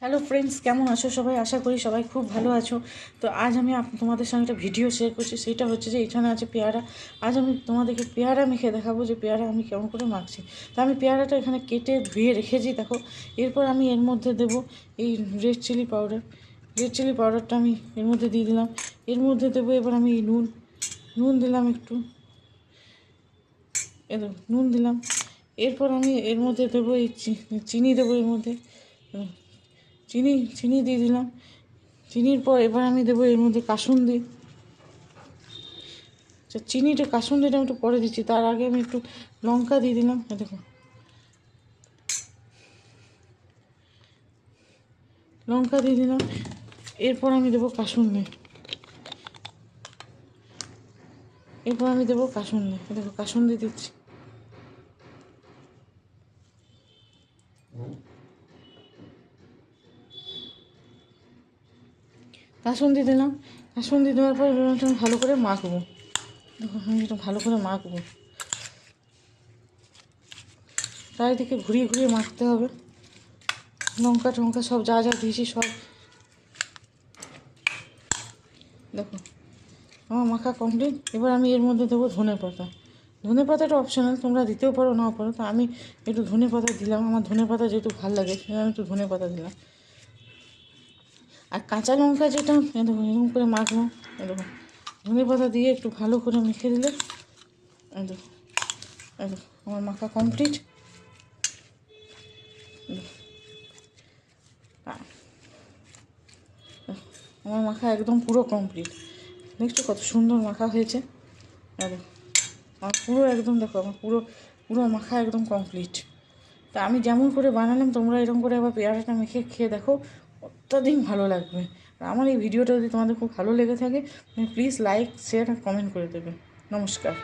Hello friends, কেমন আছো সবাই? আশা করি সবাই খুব ভালো আছো। তো আজ আমি তোমাদের সঙ্গে একটা ভিডিও শেয়ার করছি। সেটা হচ্ছে যে এখানে আছে পেয়ারা। আজ আমি তোমাদেরকে পেয়ারা মেখে দেখাবো যে পেয়ারা আমি কেমন করে মাখছি। তো আমি পেয়ারাটা এখানে কেটে ধুয়ে রেখেছি, দেখো। এরপর আমি এর মধ্যে দেবো এই red chilli powder. Red chilli পাউডারটা আমি এর মধ্যে দিয়ে দিলাম। এর মধ্যে দেবো এবার আমি নুন দিলাম একটু, নুন দিলাম। এরপর আমি এর মধ্যে দেবো এই চিনি দেবো এর মধ্যে, চিনি দিয়ে দিলাম। চিনির পর এবার আমি দেবো এর মধ্যে কাসুন্দি। আচ্ছা, চিনিটা কাসুন্দিটা আমি একটু পরে দিচ্ছি, তার আগে আমি একটু লঙ্কা দিয়ে দিলাম। দেখো, লঙ্কা দিয়ে দিলাম। এরপর আমি দেবো কাসুন্দি। দেখো কাসুন্দি দিচ্ছি। কাসুন্দি দিলাম। কাসুন্দি দেওয়ার পর এটা ভালো করে মাখবো। দেখো, আমি এটা ভালো করে মাখবো, চারিদিকে ঘুরিয়ে ঘুরিয়ে মাখতে হবে। লঙ্কা টঙ্কা সব যা যা দিয়েছি সব। দেখো, আমার মাখা কমপ্লিট। এবার আমি এর মধ্যে দেবো ধনে পাতা। ধনে পাতাটা অপশনাল, তোমরা দিতেও পারো নাও পারো। তো আমি একটু ধনে পাতা দিলাম, আমার ধনে পাতা যেহেতু ভালো লাগে সেটা আমি একটু ধনে পাতা দিলাম। আর কাঁচা লঙ্কা যেটা দেখো এরকম করে মাখবো। দেখো, ধনে পাতা দিয়ে একটু ভালো করে মেখে দিলে দেখো, আমার মাখা কমপ্লিট। আমার মাখা একদম পুরো কমপ্লিট। দেখছো কত সুন্দর মাখা হয়েছে। দেখো, আমার পুরো একদম, দেখো আমার পুরো পুরো মাখা একদম কমপ্লিট। তা আমি যেমন করে বানালাম তোমরা এরকম করে আবার পেয়ারাটা মেখে খেয়ে দেখো, অত্যধিক ভালো লাগবে। আর আমার এই ভিডিওটা যদি তোমাদের খুব ভালো লেগে থাকে প্লিজ লাইক, শেয়ার আর কমেন্ট করে দেবে। নমস্কার।